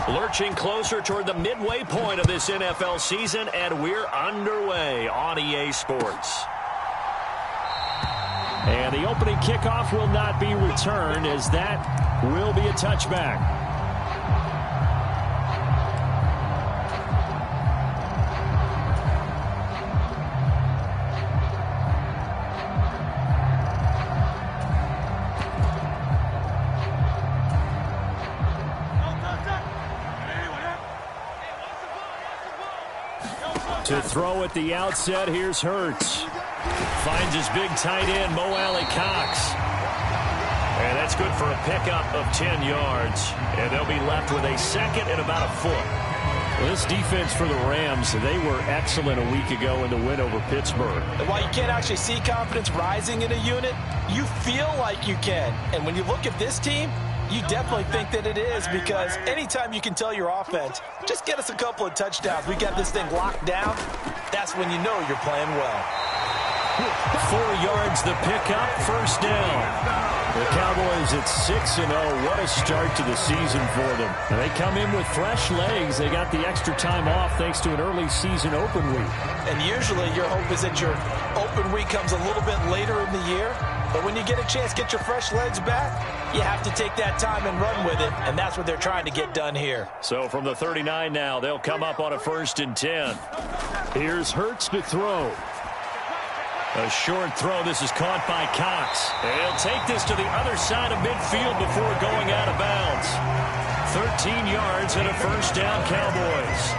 Lurching closer toward the midway point of this NFL season, and we're underway on EA Sports. And the opening kickoff will not be returned, as that will be a touchback. To throw at the outset, here's Hurts. Finds his big tight end, Mo Alley-Cox. And that's good for a pickup of 10 yards. And they'll be left with a second and about a foot. Well, this defense for the Rams, they were excellent a week ago in the win over Pittsburgh. And while you can't actually see confidence rising in a unit, you feel like you can. And when you look at this team, you definitely think that it is, because anytime you can tell your offense, just get us a couple of touchdowns, we got this thing locked down, that's when you know you're playing well. 4 yards the pickup, first down. The Cowboys at 6-0. What a start to the season for them. And they come in with fresh legs. They got the extra time off thanks to an early season open week. And usually your hope is that your open week comes a little bit later in the year. But when you get a chance to get your fresh legs back, you have to take that time and run with it. And that's what they're trying to get done here. So from the 39 now, they'll come up on a 1st and 10. Here's Hurts to throw. A short throw. This is caught by Cox. And he'll take this to the other side of midfield before going out of bounds. 13 yards and a first down, Cowboys.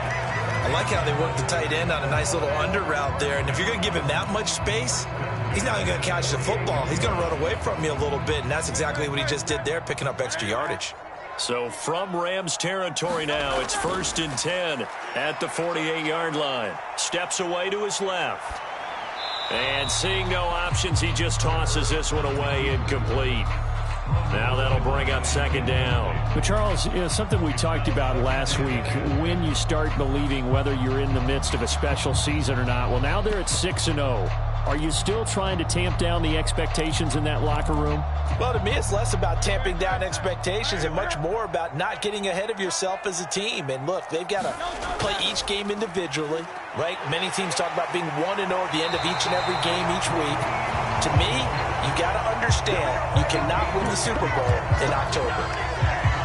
I like how they work the tight end on a nice little under route there. And if you're going to give him that much space, he's not going to catch the football. He's going to run away from you a little bit, and that's exactly what he just did there, picking up extra yardage. So from Rams territory now, it's 1st and 10 at the 48-yard line. Steps away to his left. And seeing no options, he just tosses this one away, incomplete. Now that'll bring up 2nd down. But Charles, something we talked about last week, when you start believing whether you're in the midst of a special season or not. Well, now they're at 6-0. Are you still trying to tamp down the expectations in that locker room? Well, to me, it's less about tamping down expectations and much more about not getting ahead of yourself as a team. And look, they've got to play each game individually, right? Many teams talk about being 1-0 at the end of each and every game each week. To me, you got to understand you cannot win the Super Bowl in October.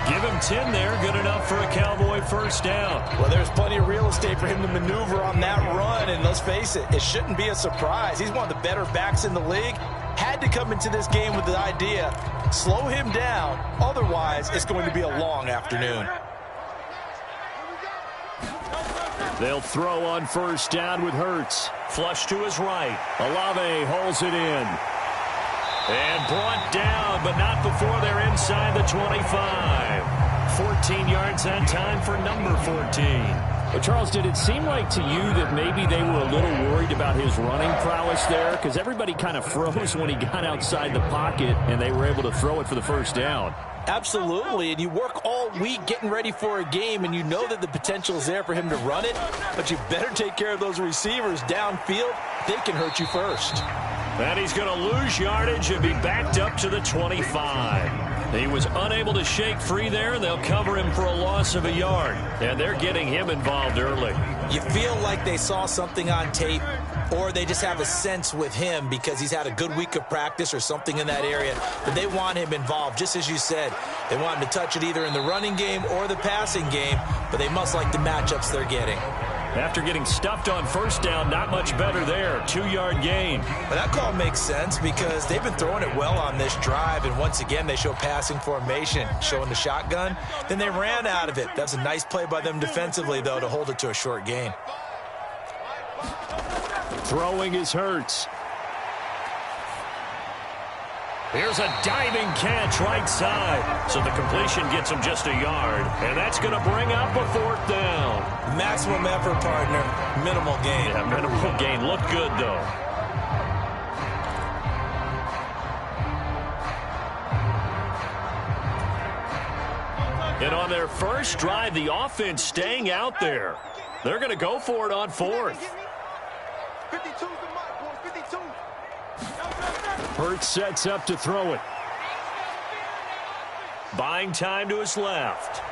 Give him 10 there. Good enough for a Cowboy first down. Well, there's plenty of real estate for him to maneuver on that run. And let's face it, it shouldn't be a surprise. He's one of the better backs in the league. Had to come into this game with the idea, slow him down. Otherwise, it's going to be a long afternoon. They'll throw on first down with Hurts. Flush to his right. Olave holds it in. And brought down, but not before they're inside the 25. 14 yards that time for number 14. Well, Charles, did it seem like to you that maybe they were a little worried about his running prowess there? Because everybody kind of froze when he got outside the pocket, and they were able to throw it for the first down. Absolutely, and you work all week getting ready for a game, and you know that the potential is there for him to run it, but you better take care of those receivers downfield. They can hurt you first. And he's going to lose yardage and be backed up to the 25. He was unable to shake free there, and they'll cover him for a loss of a yard. And they're getting him involved early. You feel like they saw something on tape, or they just have a sense with him because he's had a good week of practice or something in that area, that they want him involved. Just as you said, they want him to touch it either in the running game or the passing game, but they must like the matchups they're getting. After getting stuffed on first down, not much better there. 2-yard gain. But that call makes sense because they've been throwing it well on this drive, and once again they show passing formation, showing the shotgun. Then they ran out of it. That's a nice play by them defensively, though, to hold it to a short gain. Throwing is Hurts. Here's a diving catch right side. So the completion gets him just a yard. And that's going to bring up a 4th down. Maximum effort, partner. Minimal gain. Yeah, minimal gain. Looked good, though. And on their first drive, the offense staying out there. They're going to go for it on 4th. 52 52. Hurts sets up to throw it. Buying time to his left.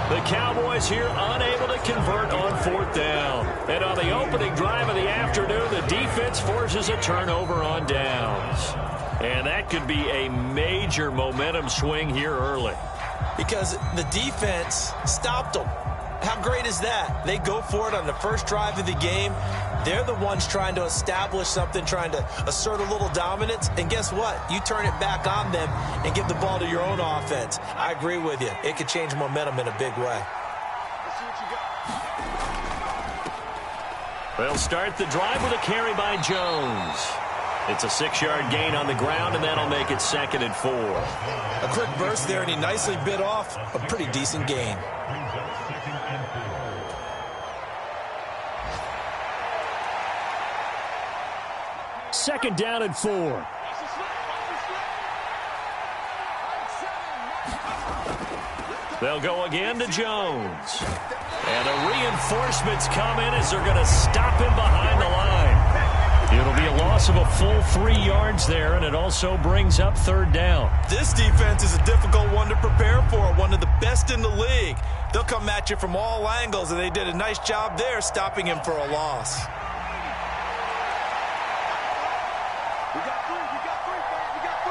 The Cowboys here unable to convert on 4th down. And on the opening drive of the afternoon, the defense forces a turnover on downs. And that could be a major momentum swing here early. Because the defense stopped them. How great is that? They go for it on the first drive of the game. They're the ones trying to establish something, trying to assert a little dominance. And guess what? You turn it back on them and give the ball to your own offense. I agree with you. It could change momentum in a big way. They'll start the drive with a carry by Jones. It's a 6-yard gain on the ground, and that'll make it 2nd and 4. A quick burst there, and he nicely bit off a pretty decent gain. Second down and 4. They'll go again to Jones. And the reinforcements come in as they're going to stop him behind the line. It'll be a loss of a full 3 yards there, and it also brings up 3rd down. This defense is a difficult one to prepare for, one of the best in the league. They'll come at you from all angles, and they did a nice job there stopping him for a loss. We got 3, we got 3, fans, we got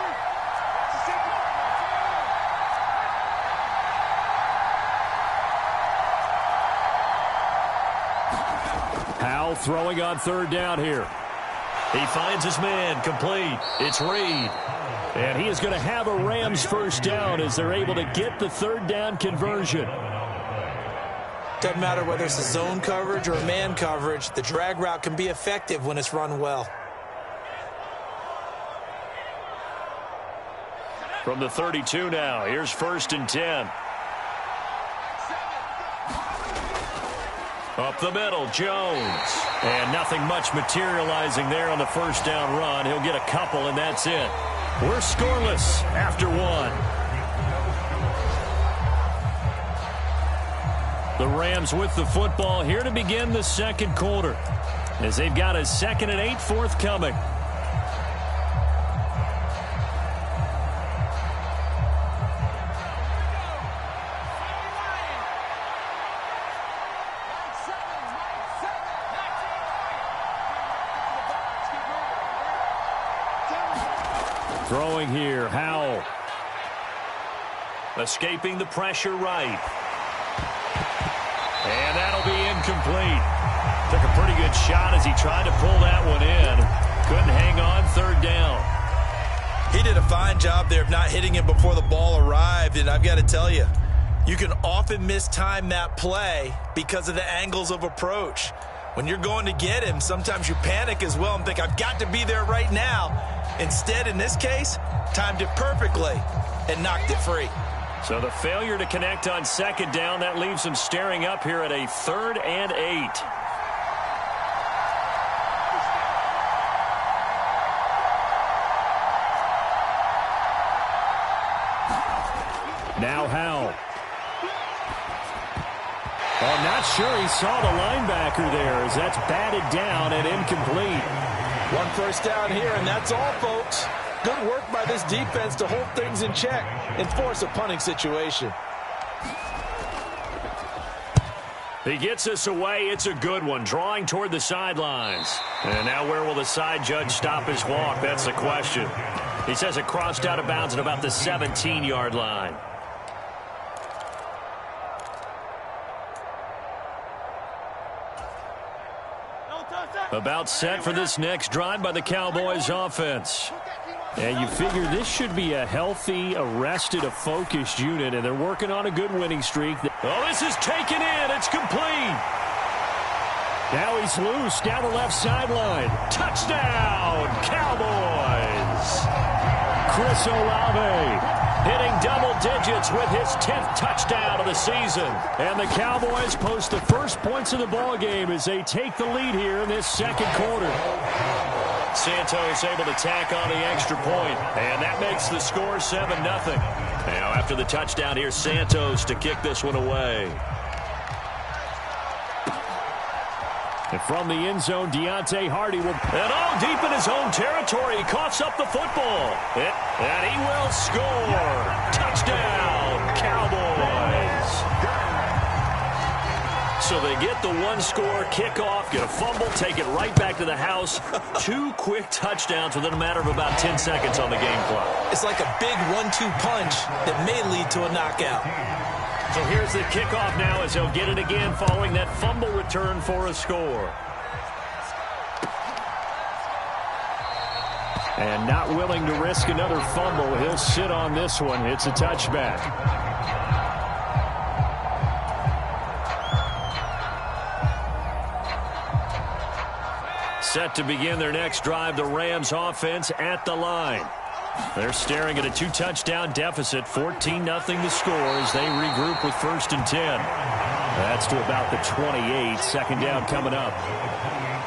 3. Howell throwing on 3rd down here. He finds his man, complete. It's Reed. And he is going to have a Rams 1st down as they're able to get the 3rd down conversion. Doesn't matter whether it's a zone coverage or a man coverage, the drag route can be effective when it's run well. From the 32 now, here's 1st and 10. Up the middle, Jones. And nothing much materializing there on the 1st down run. He'll get a couple, and that's it. We're scoreless after 1. The Rams with the football here to begin the 2nd quarter, as they've got a 2nd and 8 forthcoming. Throwing here, Howell. Escaping the pressure right. And that'll be incomplete. Took a pretty good shot as he tried to pull that one in. Couldn't hang on 3rd down. He did a fine job there of not hitting him before the ball arrived, and I've got to tell you, you can often mistime that play because of the angles of approach. When you're going to get him, sometimes you panic as well and think, I've got to be there right now. Instead, in this case, timed it perfectly and knocked it free. So the failure to connect on 2nd down, that leaves him staring up here at a 3rd and 8. Now Howell. I'm not sure he saw the linebacker there as that's batted down and incomplete. 1 first down here, and that's all, folks. Good work by this defense to hold things in check and force a punting situation. He gets this away. It's a good one, drawing toward the sidelines. And now where will the side judge stop his walk? That's the question. He says it crossed out of bounds at about the 17-yard line. About set for this next drive by the Cowboys offense. And you figure this should be a healthy, arrested, a focused unit, and they're working on a good winning streak. Oh, this is taken in. It's complete. Now he's loose down the left sideline. Touchdown, Cowboys. Chris Olave hitting double digits with his 10th touchdown of the season. And the Cowboys post the first points of the ball game as they take the lead here in this 2nd quarter. Santos able to tack on the extra point, and that makes the score 7-0. Now after the touchdown, here's Santos to kick this one away. And from the end zone, Deontay Hardy will... And all deep in his own territory, he coughs up the football. And he will score. Touchdown, Cowboys. get the one-score kickoff, get a fumble, take it right back to the house. 2 quick touchdowns within a matter of about 10 seconds on the game clock. It's like a big 1-2 punch that may lead to a knockout. So here's the kickoff now as he'll get it again following that fumble return for a score. And not willing to risk another fumble, he'll sit on this one. It's a touchback. Set to begin their next drive, the Rams offense at the line. They're staring at a 2-touchdown deficit, 14-0 the score as they regroup with 1st and 10. That's to about the 28, 2nd down coming up.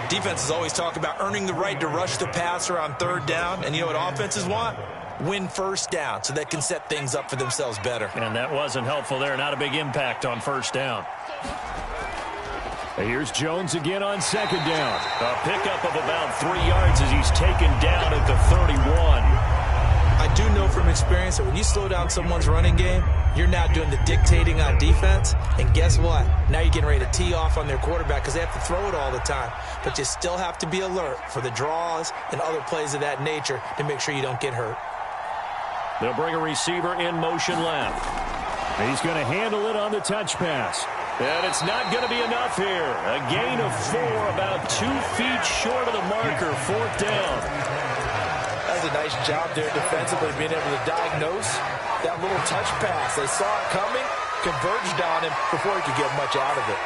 Defenses always talk about earning the right to rush the passer on 3rd down, and you know what offenses want? Win 1st down so they can set things up for themselves better. And that wasn't helpful there, not a big impact on 1st down. Here's Jones again on 2nd down. A pickup of about 3 yards as he's taken down at the 31. I do know from experience that when you slow down someone's running game, you're now doing the dictating on defense. And guess what? Now you're getting ready to tee off on their quarterback because they have to throw it all the time. But you still have to be alert for the draws and other plays of that nature to make sure you don't get hurt. They'll bring a receiver in motion left. He's going to handle it on the touch pass. And it's not going to be enough here. A gain of 4, about 2 feet short of the marker, 4th down. That was a nice job there defensively, being able to diagnose that little touch pass. They saw it coming, converged on him before he could get much out of it.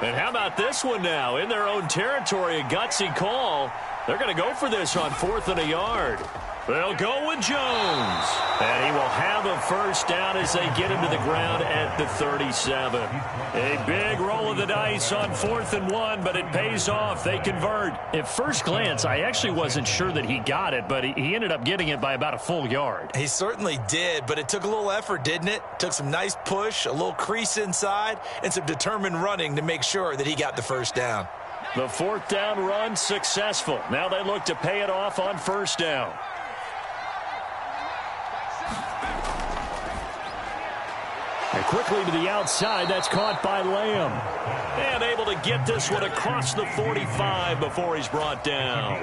And how about this one now? In their own territory, a gutsy call. They're going to go for this on 4th and a yard. They'll go with Jones. And he will have a 1st down as they get him to the ground at the 37. A big roll of the dice on 4th and 1, but it pays off. They convert. At first glance, I actually wasn't sure that he got it, but he ended up getting it by about a full yard. He certainly did, but it took a little effort, didn't it? Took some nice push, a little crease inside, and some determined running to make sure that he got the 1st down. The 4th down run successful. Now they look to pay it off on 1st down. And quickly to the outside, that's caught by Lamb. And able to get this one across the 45 before he's brought down.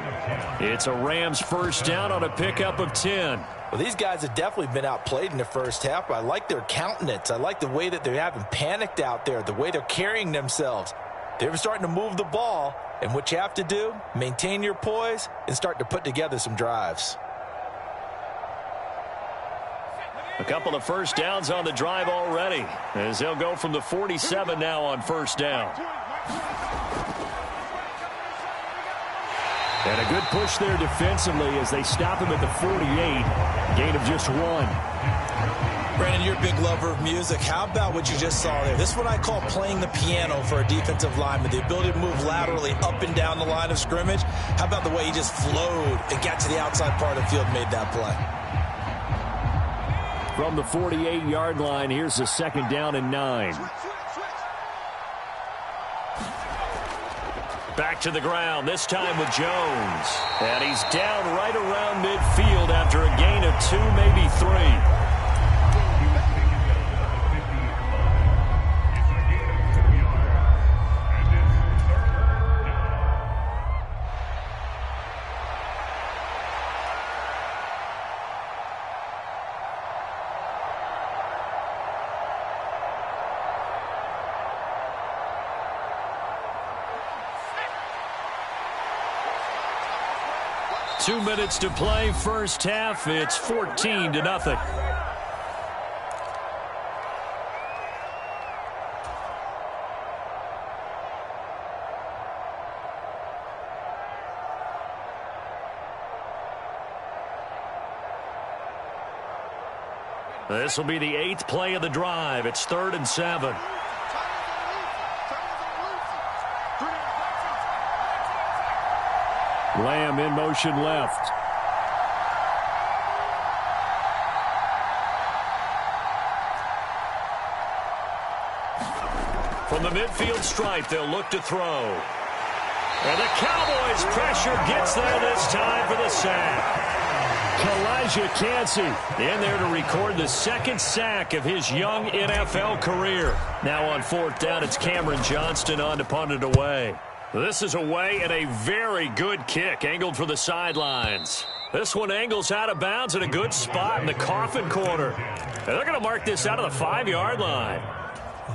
It's a Rams 1st down on a pickup of 10. Well, these guys have definitely been outplayed in the 1st half, but I like their countenance. I like the way that they haven't panicked out there, the way they're carrying themselves. They're starting to move the ball, and what you have to do, maintain your poise and start to put together some drives. A couple of 1st downs on the drive already as they'll go from the 47 now on 1st down. And a good push there defensively as they stop him at the 48. Gain of just 1. Brandon, you're a big lover of music. How about what you just saw there? This is what I call playing the piano for a defensive lineman. The ability to move laterally up and down the line of scrimmage. How about the way he just flowed and got to the outside part of the field and made that play? From the 48-yard line, here's a 2nd down and 9. Back to the ground, this time with Jones. And he's down right around midfield after a gain of 2, maybe 3. Two minutes to play, 1st half. It's 14-0. This will be the 8th play of the drive. It's 3rd and 7. Lamb in motion left. From the midfield stripe, they'll look to throw. And the Cowboys' pressure gets there this time for the sack. as you can see. In there to record the second sack of his young NFL career. Now on fourth down, it's Cameron Johnston on to punt it away. This is away and a very good kick angled for the sidelines. This one angles out of bounds at a good spot in the coffin corner. And they're going to mark this out of the 5-yard line.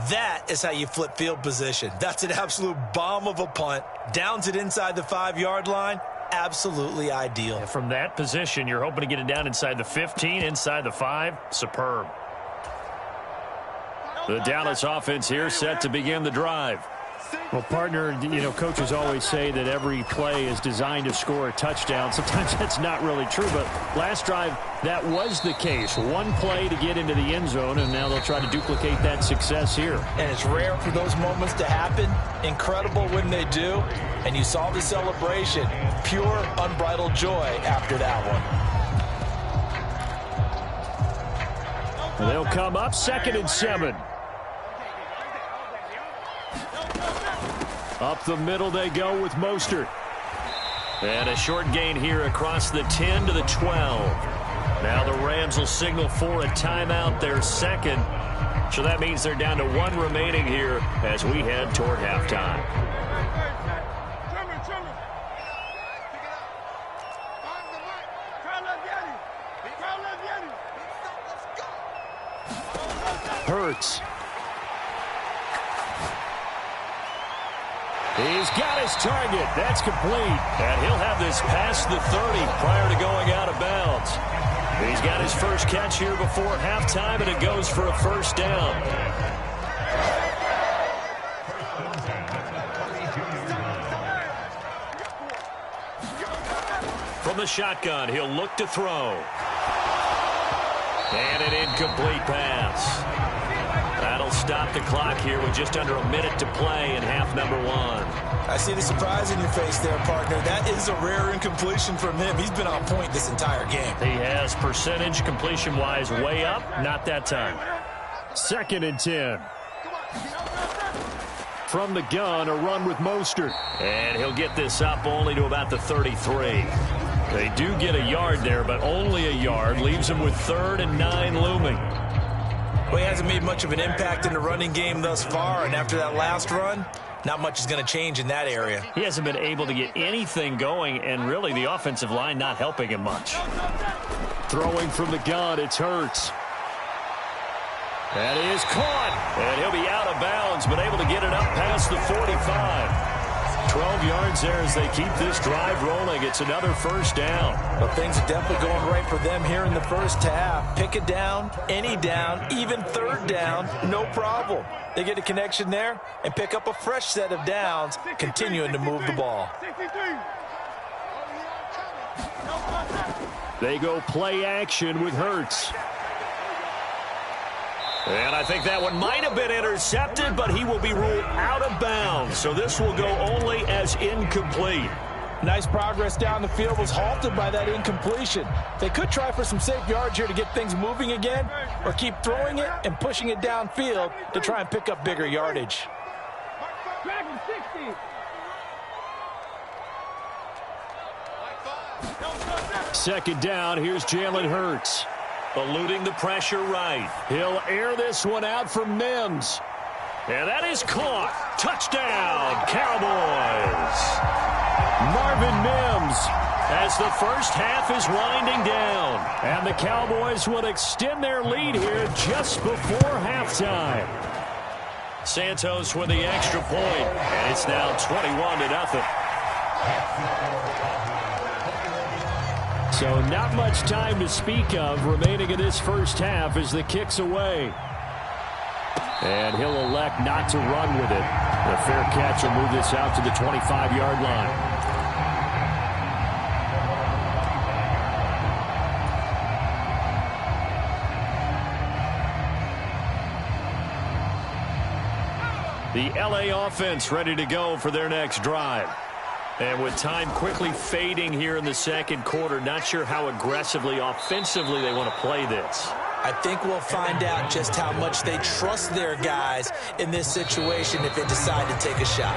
That is how you flip field position. That's an absolute bomb of a punt. Downs it inside the 5-yard line. Absolutely ideal. And from that position, you're hoping to get it down inside the 15, inside the 5. Superb. The Dallas offense here set to begin the drive. Well, partner, coaches always say that every play is designed to score a touchdown. Sometimes that's not really true, but last drive, that was the case. One play to get into the end zone, and now they'll try to duplicate that success here. And it's rare for those moments to happen. Incredible when they do. And you saw the celebration. Pure, unbridled joy after that one. They'll come up 2nd and 7. Up the middle they go with Mostert. And a short gain here across the 10 to the 12. Now the Rams will signal for a timeout, their second. So that means they're down to 1 remaining here as we head toward halftime. Hurts. He's got his target. That's complete. And he'll have this past the 30 prior to going out of bounds. He's got his first catch here before halftime, and it goes for a first down. From the shotgun, he'll look to throw. And an incomplete pass. That'll stop the clock here with just under a minute to play in half number 1. I see the surprise in your face there, partner. That is a rare incompletion from him. He's been on point this entire game. He has percentage completion-wise way up. Not that time. 2nd and 10. From the gun, a run with Mostert. And he'll get this up only to about the 33. They do get a yard there, but only a yard. Leaves him with 3rd and 9 looming. Well, he hasn't made much of an impact in the running game thus far, and after that last run, not much is going to change in that area. He hasn't been able to get anything going, and really the offensive line not helping him much. Throwing from the gun, it's Hurts. That is caught, and he'll be out of bounds, but able to get it up past the 45. 12 yards there as they keep this drive rolling. It's another first down. Well, things are definitely going right for them here in the first half. Pick it down, any down, even 3rd down, no problem. They get a connection there and pick up a fresh set of downs, continuing to move the ball. They go play action with Hurts. And I think that one might have been intercepted, but he will be ruled out of bounds. So this will go only as incomplete. Nice progress down the field was halted by that incompletion. They could try for some safe yards here to get things moving again, or keep throwing it and pushing it downfield to try and pick up bigger yardage. 2nd down, here's Jalen Hurts. Eluding the pressure right. He'll air this one out for Mims. And that is caught. Touchdown, Cowboys. Marvin Mims. As the first half is winding down. And the Cowboys will extend their lead here just before halftime. Santos with the extra point. And it's now 21-0. So not much time to speak of remaining in this first half as the kick's away. And he'll elect not to run with it. The fair catch will move this out to the 25-yard line. The LA offense ready to go for their next drive. And with time quickly fading here in the second quarter, not sure how aggressively, offensively they want to play this. I think we'll find out just how much they trust their guys in this situation if they decide to take a shot.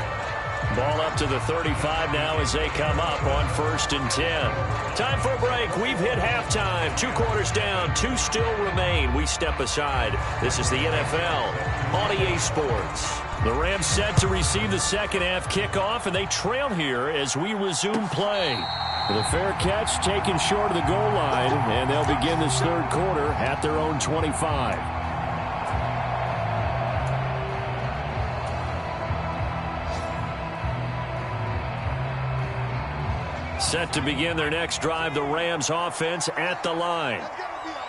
Ball up to the 35 now as they come up on 1st and 10. Time for a break. We've hit halftime. 2 quarters down. 2 still remain. We step aside. This is the NFL on EA Sports. The Rams set to receive the second half kickoff, and they trail here as we resume play. With a fair catch taken short of the goal line, and they'll begin this third quarter at their own 25. Set to begin their next drive, the Rams offense at the line.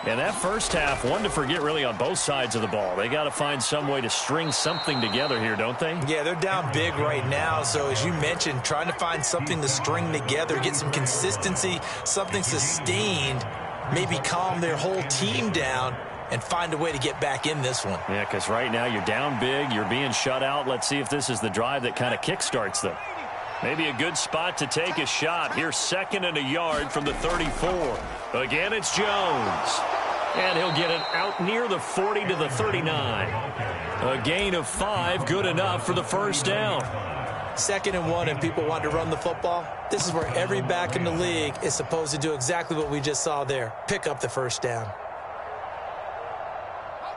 And that first half, one to forget really on both sides of the ball. They got to find some way to string something together here, don't they? Yeah, they're down big right now. So as you mentioned, trying to find something to string together, get some consistency, something sustained, maybe calm their whole team down and find a way to get back in this one. Yeah, because right now you're down big, you're being shut out. Let's see if this is the drive that kind of kickstarts them. Maybe a good spot to take a shot. Here's 2nd and a yard from the 34. Again, it's Jones. And he'll get it out near the 40 to the 39. A gain of 5, good enough for the first down. 2nd and 1, and people want to run the football. This is where every back in the league is supposed to do exactly what we just saw there. Pick up the first down.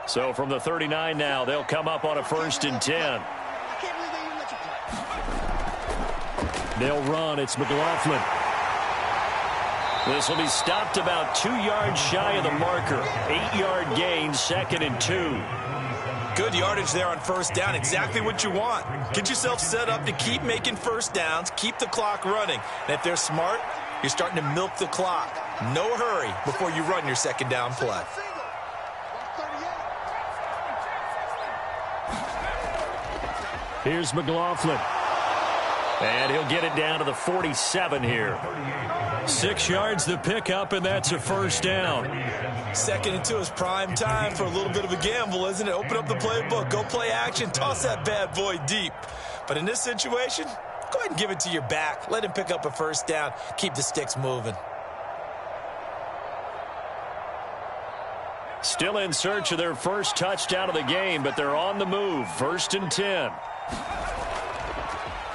So from the 39 now, they'll come up on a 1st and 10. They'll run. It's McLaughlin. This will be stopped about 2 yards shy of the marker. 8-yard gain, 2nd and 2. Good yardage there on first down. Exactly what you want. Get yourself set up to keep making first downs, keep the clock running. And if they're smart, you're starting to milk the clock. No hurry before you run your second down play. Here's McLaughlin. And he'll get it down to the 47 here. 6 yards the pickup, and that's a first down. 2nd and 2 is prime time for a little bit of a gamble, isn't it? Open up the playbook, go play action, toss that bad boy deep. But in this situation, go ahead and give it to your back. Let him pick up a first down. Keep the sticks moving. Still in search of their first touchdown of the game, but they're on the move. 1st and 10.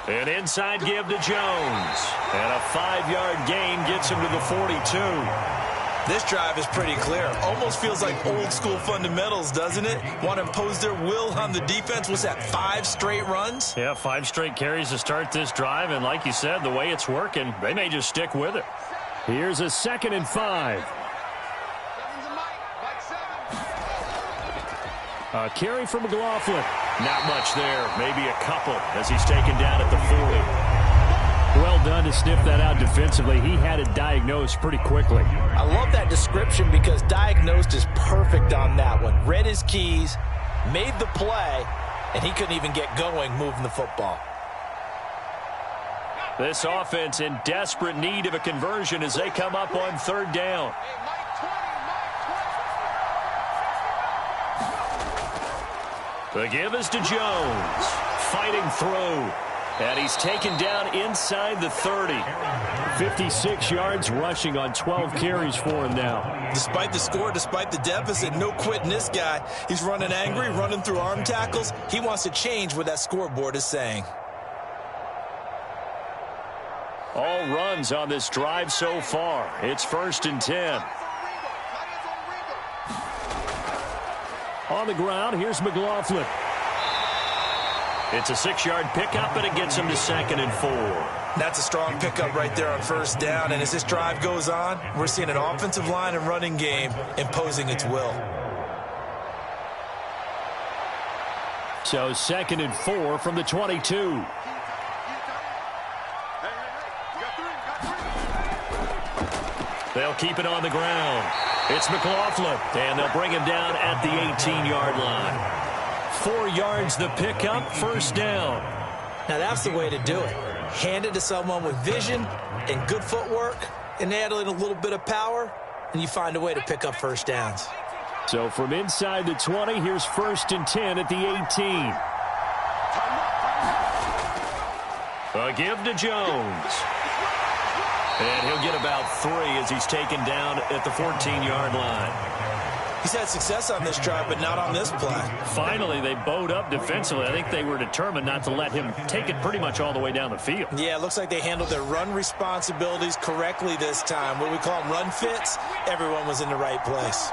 An inside give to Jones. And a 5-yard gain gets him to the 42. This drive is pretty clear. Almost feels like old school fundamentals, doesn't it? Want to impose their will on the defense. Was that 5 straight runs? Yeah, 5 straight carries to start this drive. And like you said, the way it's working, they may just stick with it. Here's a 2nd and 5. A carry from McLaughlin. Not much there. Maybe a couple as he's taken down at the 40. Well done to sniff that out defensively. He had it diagnosed pretty quickly. I love that description because diagnosed is perfect on that one. Read his keys, made the play, and he couldn't even get going moving the football. This offense in desperate need of a conversion as they come up on 3rd down. The give is to Jones. Fighting through. And he's taken down inside the 30. 56 yards rushing on 12 carries for him now. Despite the score, despite the deficit, no quitting this guy. He's running angry, running through arm tackles. He wants to change what that scoreboard is saying. All runs on this drive so far. It's 1st and 10. On the ground, here's McLaughlin. It's a 6-yard pickup, and it gets him to 2nd and 4. That's a strong pickup right there on first down. And as this drive goes on, we're seeing an offensive line and running game imposing its will. So 2nd and 4 from the 22. They'll keep it on the ground. It's McLaughlin, and they'll bring him down at the 18-yard line. 4 yards the pickup, first down. Now that's the way to do it. Hand it to someone with vision and good footwork and add in a little bit of power, and you find a way to pick up first downs. So from inside the 20, here's 1st and 10 at the 18. A give to Jones. And he'll get about 3 as he's taken down at the 14-yard line. He's had success on this drive, but not on this play. Finally, they bowed up defensively. I think they were determined not to let him take it pretty much all the way down the field. Yeah, it looks like they handled their run responsibilities correctly this time. What we call them run fits, everyone was in the right place.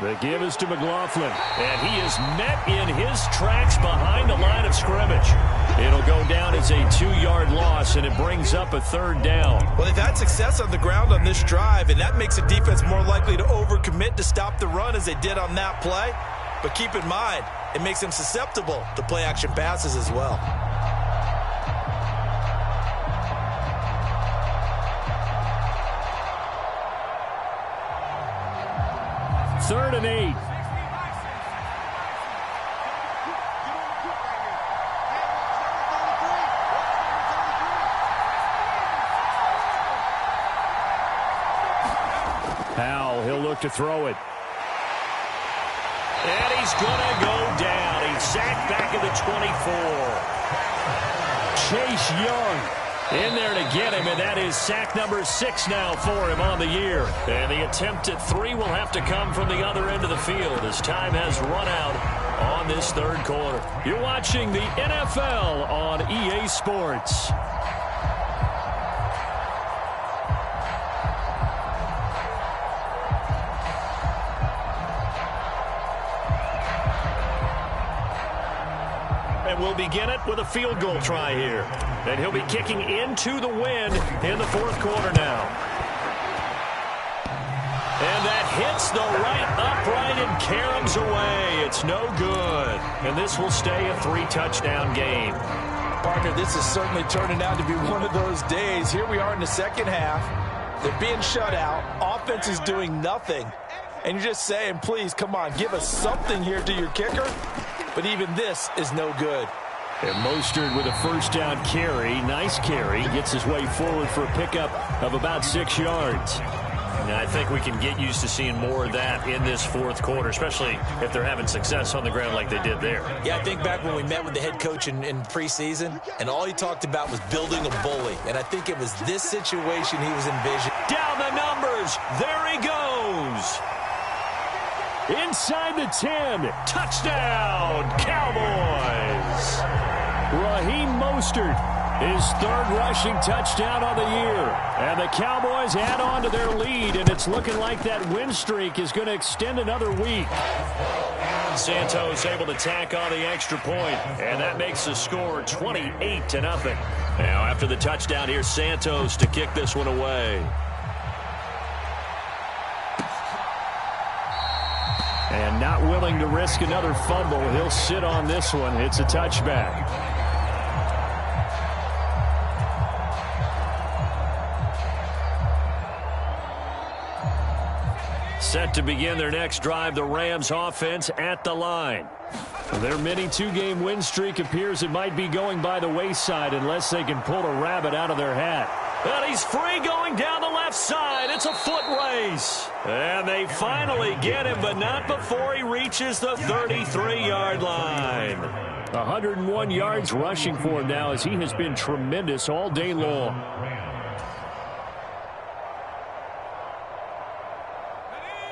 The give is to McLaughlin, and he is met in his tracks behind the line of scrimmage. It'll go down as a 2-yard loss, and it brings up a 3rd down. Well, they've had success on the ground on this drive, and that makes the defense more likely to overcommit to stop the run as they did on that play. But keep in mind, it makes them susceptible to play-action passes as well. Third and 8. Howell, he'll look to throw it. And he's going to go down. He's sacked back at the 24. Chase Young in there to get him, and that is sack number 6 now for him on the year. And the attempt at 3 will have to come from the other end of the field as time has run out on this 3rd quarter. You're watching the NFL on EA Sports. And we'll begin it with a field goal try here. And he'll be kicking into the wind in the 4th quarter now. And that hits the right upright and caroms away. It's no good. And this will stay a 3-touchdown game. Partner, this is certainly turning out to be one of those days. Here we are in the 2nd half. They're being shut out. Offense is doing nothing. And you're just saying, please, come on, give us something here to your kicker. But even this is no good. And Mostert with a 1st down carry. Nice carry. Gets his way forward for a pickup of about 6 yards. And I think we can get used to seeing more of that in this 4th quarter, especially if they're having success on the ground like they did there. Yeah, I think back when we met with the head coach in preseason, and all he talked about was building a bully. And I think it was this situation he was envisioning. Down the numbers. There he goes. Inside the 10. Touchdown, Cowboys. Raheem Mostert, his 3rd rushing touchdown on the year. And the Cowboys add on to their lead, and it's looking like that win streak is going to extend another week. Santos able to tack on the extra point, and that makes the score 28-0. Now, after the touchdown, here's Santos to kick this one away. And not willing to risk another fumble. He'll sit on this one. It's a touchback. Set to begin their next drive, the Rams offense at the line. Their mini 2-game win streak appears it might be going by the wayside unless they can pull a rabbit out of their hat. And he's free going down the left side. It's a foot race. And they finally get him, but not before he reaches the 33-yard line. 101 yards rushing for him now as he has been tremendous all day long.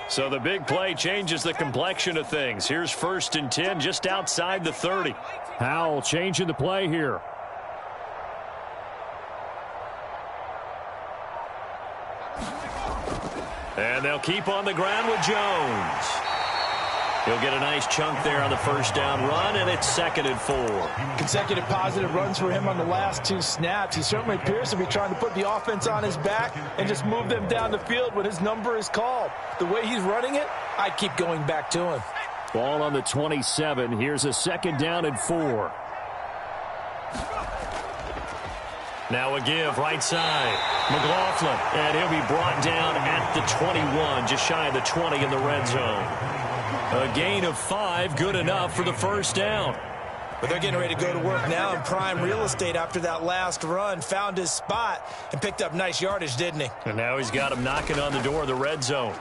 So the big play changes the complexion of things. Here's 1st and 10 just outside the 30. Howell changing the play here. And they'll keep on the ground with Jones. He'll get a nice chunk there on the 1st down run, and it's 2nd and 4. Consecutive positive runs for him on the last 2 snaps. He certainly appears to be trying to put the offense on his back and just move them down the field when his number is called. The way he's running it, I'd keep going back to him. Ball on the 27. Here's a 2nd down and 4. Now a give right side. McLaughlin, and he'll be brought down at the 21, just shy of the 20 in the red zone. A gain of 5, good enough for the 1st down. But they're getting ready to go to work now in prime real estate after that last run. Found his spot and picked up nice yardage, didn't he? And now he's got him knocking on the door of the red zone.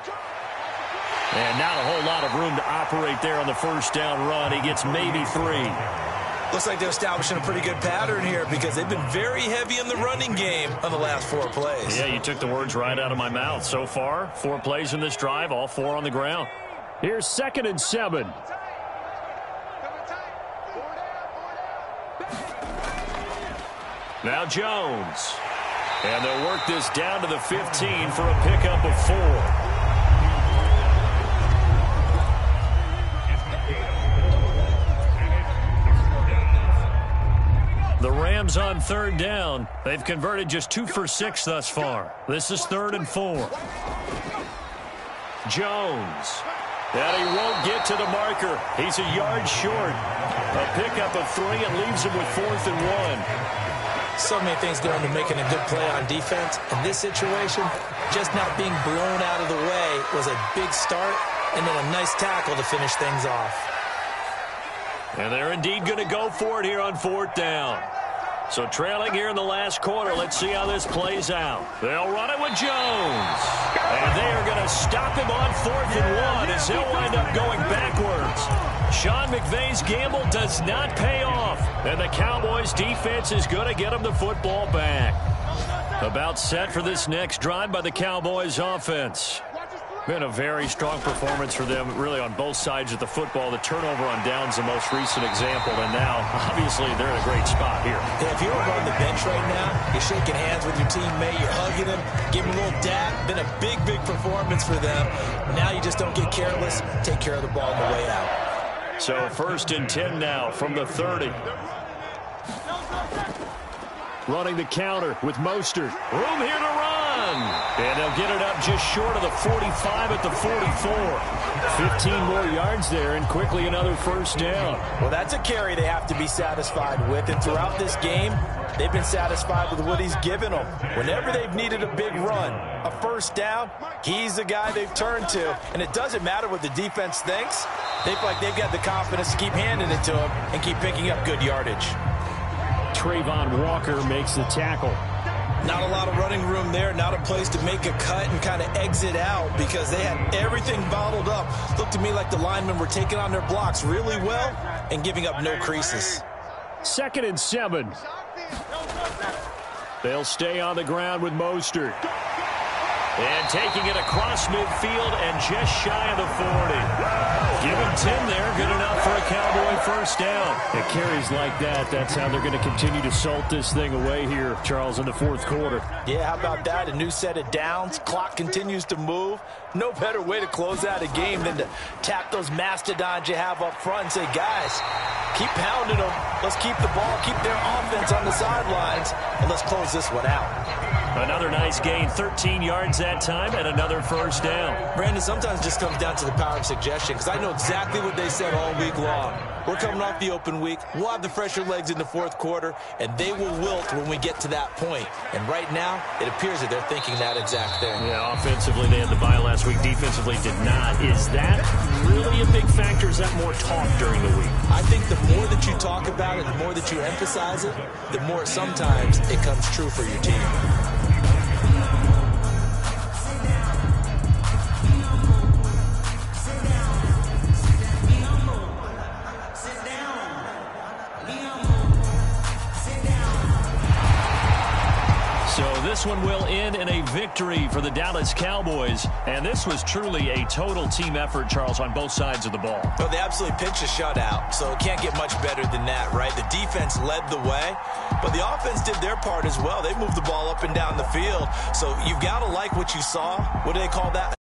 And not a whole lot of room to operate there on the 1st down run. He gets maybe 3. Looks like they're establishing a pretty good pattern here because they've been very heavy in the running game on the last 4 plays. Yeah, you took the words right out of my mouth. So far, 4 plays in this drive, all 4 on the ground. Here's 2nd and 7. Now Jones. And they'll work this down to the 15 for a pickup of 4. The Rams on 3rd down. They've converted just 2 for 6 thus far. This is 3rd and 4. Jones. And he won't get to the marker. He's a yard short. A pickup of 3 and leaves him with 4th and 1. So many things go into making a good play on defense. In this situation, just not being blown out of the way was a big start, and then a nice tackle to finish things off. And they're indeed going to go for it here on 4th down. So trailing here in the last quarter, let's see how this plays out. They'll run it with Jones. And they are going to stop him on 4th and 1 as he'll wind up going backwards. Sean McVay's gamble does not pay off. And the Cowboys defense is going to get him the football back. About set for this next drive by the Cowboys offense. Been a very strong performance for them, really, on both sides of the football. The turnover on downs, the most recent example, and now, obviously, they're in a great spot here. Yeah, if you're on the bench right now, you're shaking hands with your teammate, you're hugging him, giving him a little dap. Been a big, big performance for them. Now you just don't get careless. Take care of the ball on the way out. So 1st and 10 now from the 30. Running the counter with Mostert. Room here to run. And they'll get it up just short of the 45 at the 44. 15 more yards there, and quickly another 1st down. Well, that's a carry they have to be satisfied with. And throughout this game, they've been satisfied with what he's given them. Whenever they've needed a big run, a 1st down, he's the guy they've turned to. And it doesn't matter what the defense thinks. They feel like they've got the confidence to keep handing it to him and keep picking up good yardage. Trayvon Walker makes the tackle. Not a lot of running room there, not a place to make a cut and kind of exit out because they had everything bottled up. Looked to me like the linemen were taking on their blocks really well and giving up no creases. 2nd and 7. They'll stay on the ground with Mostert. And taking it across midfield and just shy of the 40. Give him 10 there. Good enough for a Cowboy 1st down. It carries like that. That's how they're going to continue to salt this thing away here, Charles, in the 4th quarter. Yeah, how about that? A new set of downs. Clock continues to move. No better way to close out a game than to tap those mastodons you have up front and say, guys, keep pounding them. Let's keep the ball, keep their offense on the sidelines, and let's close this one out. Another nice gain, 13 yards that time, and another 1st down. Brandon, sometimes it just comes down to the power of suggestion, because I know exactly what they said all week long. We're coming off the open week. We'll have the fresher legs in the 4th quarter, and they will wilt when we get to that point. And right now, it appears that they're thinking that exact thing. Yeah, offensively, they had the bye last week. Defensively, did not. Is that really a big factor? Is that more talk during the week? I think the more that you talk about it, the more that you emphasize it, the more sometimes it comes true for your team. This one will end in a victory for the Dallas Cowboys. And this was truly a total team effort, Charles, on both sides of the ball. Well, they absolutely pitched a shutout, so it can't get much better than that, right? The defense led the way, but the offense did their part as well. They moved the ball up and down the field. So you've got to like what you saw. What do they call that?